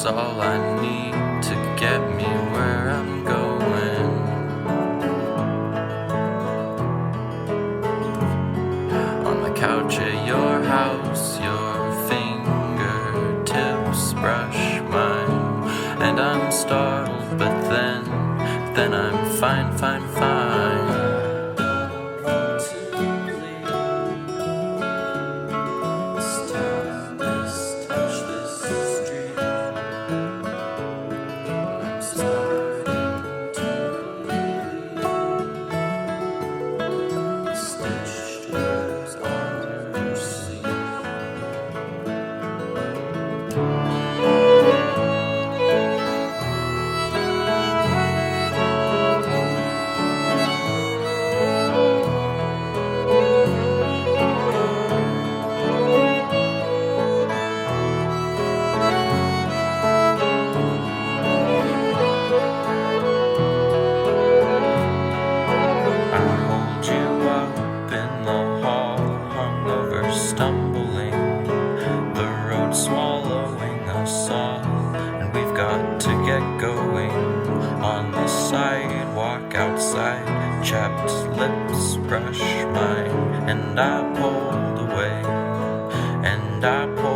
is all I need to get me where I'm going. On the couch at your house, your fingertips brush mine, and I'm startled, but then I'm fine. Stumbling, the road swallowing us all, and we've got to get going. On the sidewalk outside, chapped lips brush mine, and I pulled away, and I pulled